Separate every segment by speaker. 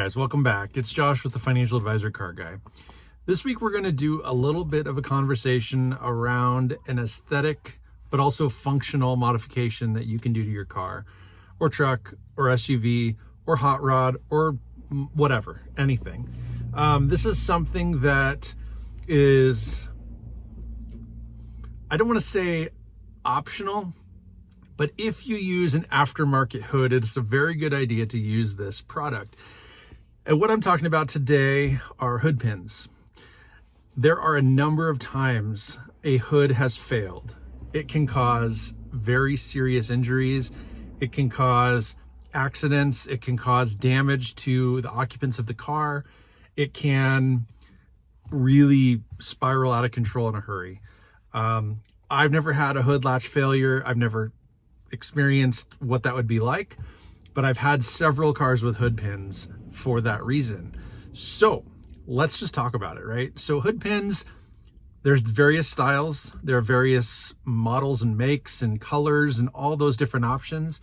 Speaker 1: guys, welcome back. It's Josh with the Financial Advisor Car Guy. This week we're going to do a little bit of a conversation around an aesthetic but also functional modification that you can do to your car or truck or SUV or hot rod or whatever, anything. This is something that is, I don't want to say optional, but if you use an aftermarket hood, it's a very good idea to use this product. And what I'm talking about today are hood pins. There are a number of times a hood has failed. It can cause very serious injuries. It can cause accidents. It can cause damage to the occupants of the car. It can really spiral out of control in a hurry. I've never had a hood latch failure. I've never experienced what that would be like, but I've had several cars with hood pins for that reason. So let's just talk about it, right? So hood pins, there's various styles. There are various models and makes and colors and all those different options.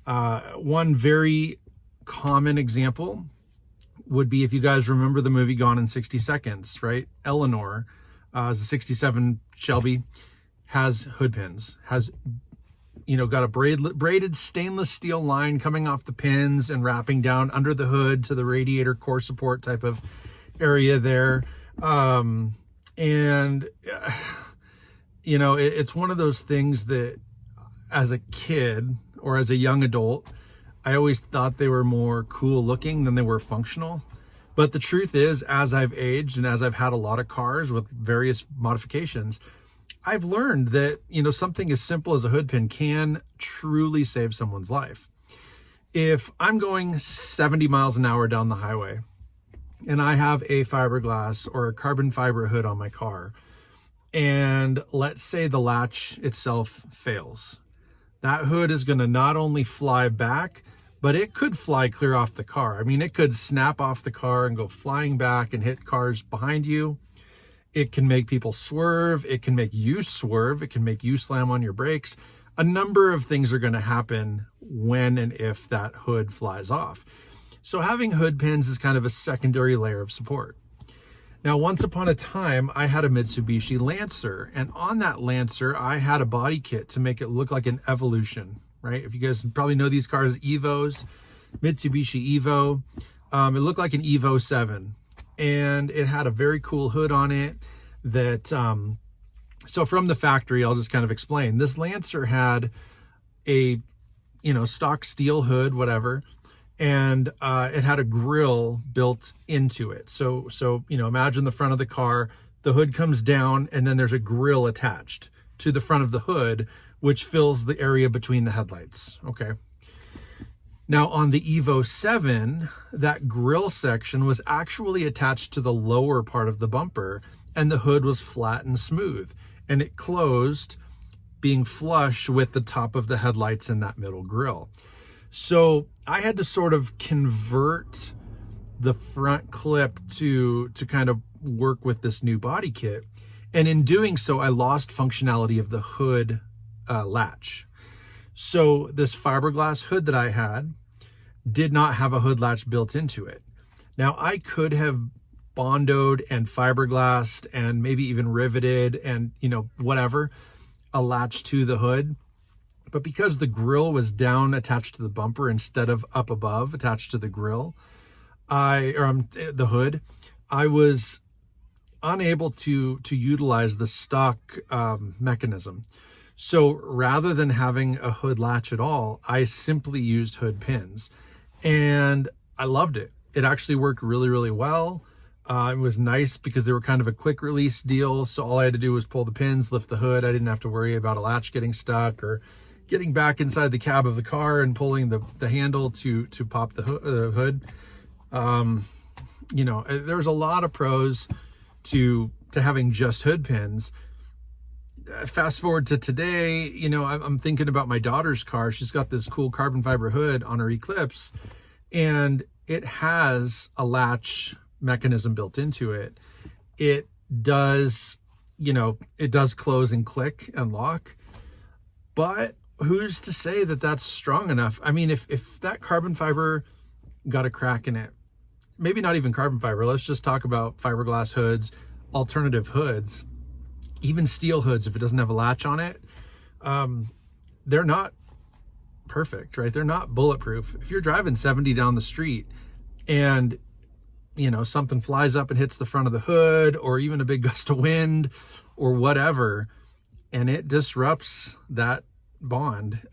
Speaker 1: One very common example would be, if you guys remember the movie Gone in 60 Seconds, right? Eleanor, is a 67 Shelby, has hood pins, has got a braided stainless steel line coming off the pins and wrapping down under the hood to the radiator core support type of area there. It's one of those things that as a kid or as a young adult, I always thought they were more cool looking than they were functional. But the truth is, as I've aged and as I've had a lot of cars with various modifications, I've learned that, something as simple as a hood pin can truly save someone's life. If I'm going 70 miles an hour down the highway and I have a fiberglass or a carbon fiber hood on my car, and let's say the latch itself fails, that hood is going to not only fly back, but it could fly clear off the car. I mean, it could snap off the car and go flying back and hit cars behind you. It can make people swerve. It can make you swerve. It can make you slam on your brakes. A number of things are going to happen when and if that hood flies off. So having hood pins is kind of a secondary layer of support. Now, once upon a time, I had a Mitsubishi Lancer, and on that Lancer, I had a body kit to make it look like an Evolution, right? If you guys probably know these cars, Evos, Mitsubishi Evo, it looked like an Evo 7. And it had a very cool hood on it that, so from the factory, I'll just kind of explain. This Lancer had a, stock steel hood, whatever, and it had a grill built into it. So imagine the front of the car, the hood comes down, and then there's a grill attached to the front of the hood, which fills the area between the headlights, okay? Now, on the Evo 7, that grill section was actually attached to the lower part of the bumper, and the hood was flat and smooth, and it closed, being flush with the top of the headlights in that middle grill. So I had to sort of convert the front clip to kind of work with this new body kit, and in doing so, I lost functionality of the hood latch. So this fiberglass hood that I had did not have a hood latch built into it. Now, I could have bondoed and fiberglassed and maybe even riveted and, whatever, a latch to the hood. But because the grill was down attached to the bumper instead of up above attached to the grill, the hood, I was unable to utilize the stock mechanism. So rather than having a hood latch at all, I simply used hood pins, and I loved it. It actually worked really, really well. It was nice because they were kind of a quick release deal. So all I had to do was pull the pins, lift the hood. I didn't have to worry about a latch getting stuck or getting back inside the cab of the car and pulling the handle to pop the hood. There's a lot of pros to having just hood pins. Fast forward to today, I'm thinking about my daughter's car. She's got this cool carbon fiber hood on her Eclipse, and it has a latch mechanism built into it. It does, it does close and click and lock, but who's to say that that's strong enough? I mean, if that carbon fiber got a crack in it maybe not even carbon fiber. Let's just talk about fiberglass hoods, alternative hoods, even steel hoods. If it doesn't have a latch on it, they're not perfect, right? They're not bulletproof. If you're driving 70 down the street and something flies up and hits the front of the hood, or even a big gust of wind or whatever, and it disrupts that bond,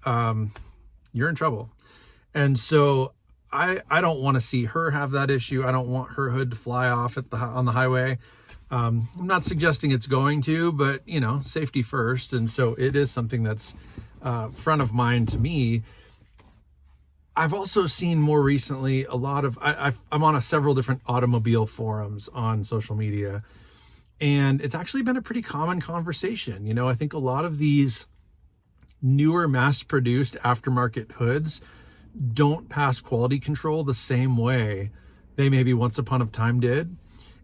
Speaker 1: you're in trouble. And so I don't want to see her have that issue. I don't want her hood to fly off on the highway. I'm not suggesting it's going to, but safety first. And so it is something that's front of mind to me. I've also seen more recently a lot of, I'm on several different automobile forums on social media, and it's actually been a pretty common conversation. I think a lot of these newer mass-produced aftermarket hoods don't pass quality control the same way they maybe once upon a time did.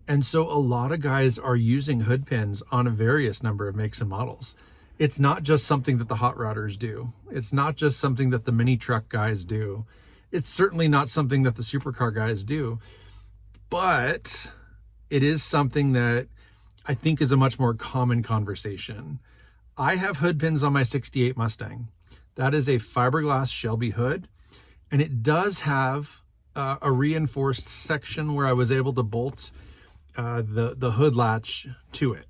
Speaker 1: And so a lot of guys are using hood pins on a various number of makes and models. It's not just something that the hot rodders do. It's not just something that the mini truck guys do. It's certainly not something that the supercar guys do. But it is something that I think is a much more common conversation. I have hood pins on my 68 Mustang. That is a fiberglass Shelby hood. And it does have a reinforced section where I was able to bolt the hood latch to it.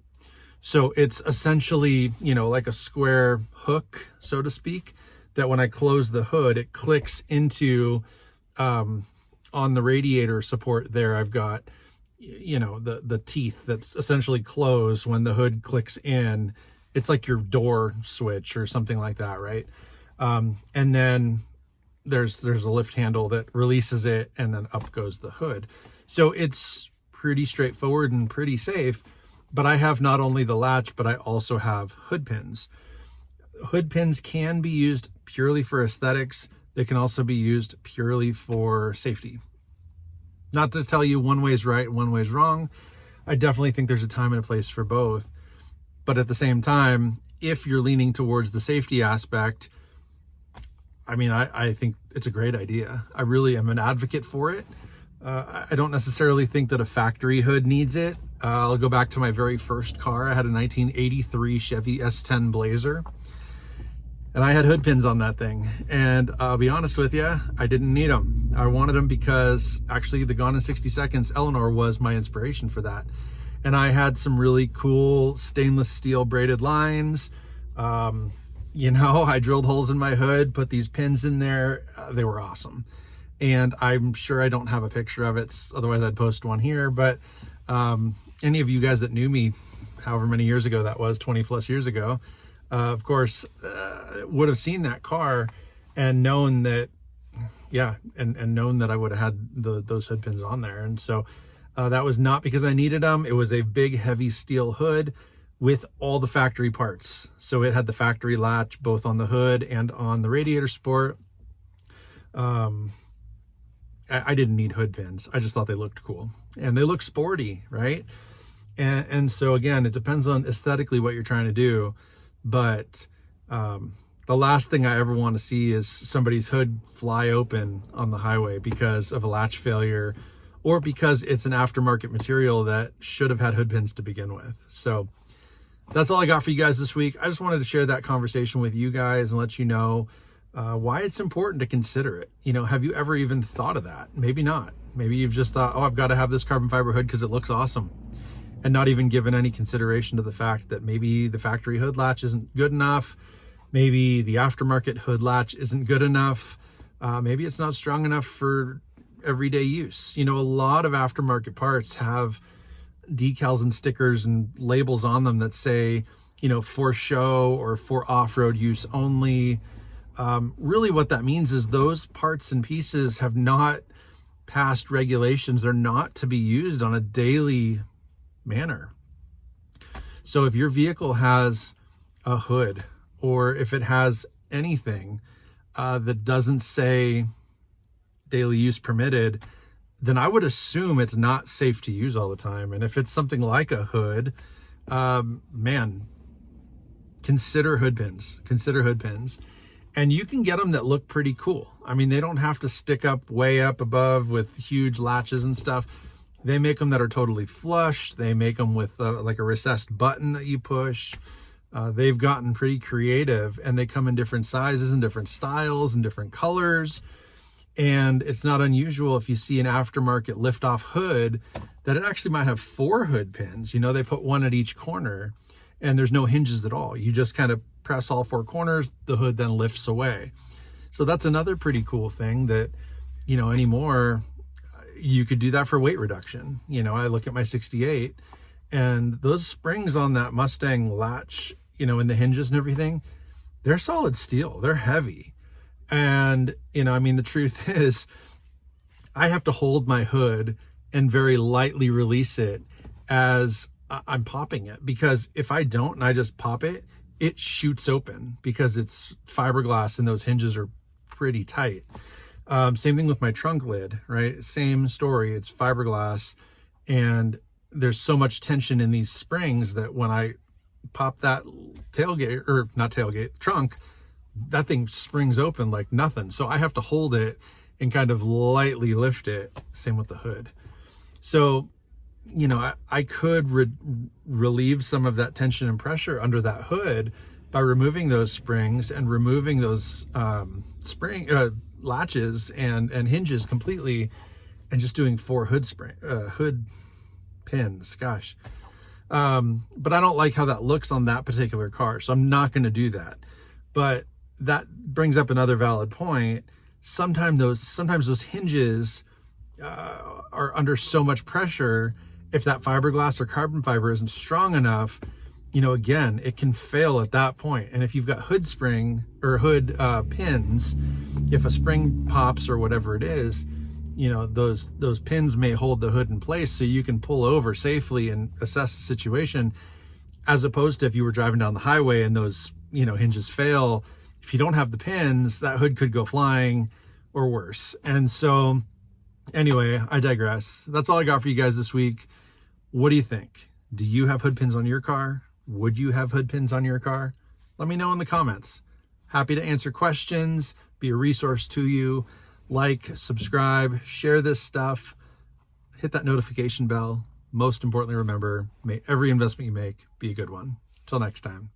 Speaker 1: So it's essentially, like a square hook, so to speak, that when I close the hood, it clicks into, on the radiator support there, I've got, the teeth that's essentially closed when the hood clicks in. It's like your door switch or something like that, right? And then there's a lift handle that releases it, and then up goes the hood. So it's pretty straightforward and pretty safe. But I have not only the latch, but I also have hood pins. Hood pins can be used purely for aesthetics. They can also be used purely for safety. Not to tell you one way's right, one way's wrong. I definitely think there's a time and a place for both. But at the same time, if you're leaning towards the safety aspect, I think it's a great idea. I really am an advocate for it. I don't necessarily think that a factory hood needs it. I'll go back to my very first car. I had a 1983 Chevy S10 Blazer, and I had hood pins on that thing. And I'll be honest with you, I didn't need them. I wanted them because actually the Gone in 60 Seconds Eleanor was my inspiration for that. And I had some really cool stainless steel braided lines. I drilled holes in my hood, put these pins in there. They were awesome. And I'm sure I don't have a picture of it, otherwise I'd post one here. But any of you guys that knew me, however many years ago that was, 20 plus years ago, of course, would have seen that car and known that, and known that I would have had those hood pins on there. And so that was not because I needed them. It was a big, heavy steel hood with all the factory parts. So it had the factory latch both on the hood and on the radiator support. I didn't need hood pins. I just thought they looked cool and they look sporty, right? And so again, it depends on aesthetically what you're trying to do. But the last thing I ever want to see is somebody's hood fly open on the highway because of a latch failure, or because it's an aftermarket material that should have had hood pins to begin with. So that's all I got for you guys this week. I just wanted to share that conversation with you guys and let you know why it's important to consider it. Have you ever even thought of that? Maybe not. Maybe you've just thought, I've got to have this carbon fiber hood because it looks awesome, and not even given any consideration to the fact that maybe the factory hood latch isn't good enough. Maybe the aftermarket hood latch isn't good enough. Maybe it's not strong enough for everyday use. A lot of aftermarket parts have decals and stickers and labels on them that say, for show or for off-road use only. Really what that means is those parts and pieces have not passed regulations. They're not to be used on a daily manner. So if your vehicle has a hood, or if it has anything that doesn't say daily use permitted, then I would assume it's not safe to use all the time. And if it's something like a hood, consider hood pins. And you can get them that look pretty cool. I mean, they don't have to stick up way up above with huge latches and stuff. They make them that are totally flush. They make them with like a recessed button that you push. They've gotten pretty creative, and they come in different sizes and different styles and different colors. And it's not unusual if you see an aftermarket liftoff hood that it actually might have 4 hood pins. You know, they put one at each corner, and there's no hinges at all. You just kind of press all 4 corners, the hood then lifts away. So that's another pretty cool thing that, you know, anymore, you could do that for weight reduction. You know, I look at my 68, and those springs on that Mustang latch, you know, and the hinges and everything, they're solid steel, they're heavy. And, you know, I mean, the truth is I have to hold my hood and very lightly release it as I'm popping it, because if I don't and I just pop it, it shoots open because it's fiberglass and those hinges are pretty tight. Same thing with my trunk lid, right? Same story. It's fiberglass, and there's so much tension in these springs that when I pop that tailgate, or not tailgate, trunk, that thing springs open like nothing. So I have to hold it and kind of lightly lift it. Same with the hood. So, you know, I could relieve some of that tension and pressure under that hood by removing those springs and removing those latches and hinges completely, and just doing 4 hood pins. Gosh. But I don't like how that looks on that particular car, so I'm not going to do that. But that brings up another valid point. Sometimes those hinges are under so much pressure. If that fiberglass or carbon fiber isn't strong enough, you know, again, it can fail at that point. And if you've got hood spring or hood pins, if a spring pops or whatever it is, you know, those pins may hold the hood in place so you can pull over safely and assess the situation, as opposed to if you were driving down the highway and those, you know, hinges fail. If you don't have the pins, that hood could go flying or worse. And so anyway, I digress. That's all I got for you guys this week. What do you think? Do you have hood pins on your car? Would you have hood pins on your car? Let me know in the comments. Happy to answer questions, be a resource to you. Like, subscribe, share this stuff, hit that notification bell. Most importantly, remember, may every investment you make be a good one. Till next time.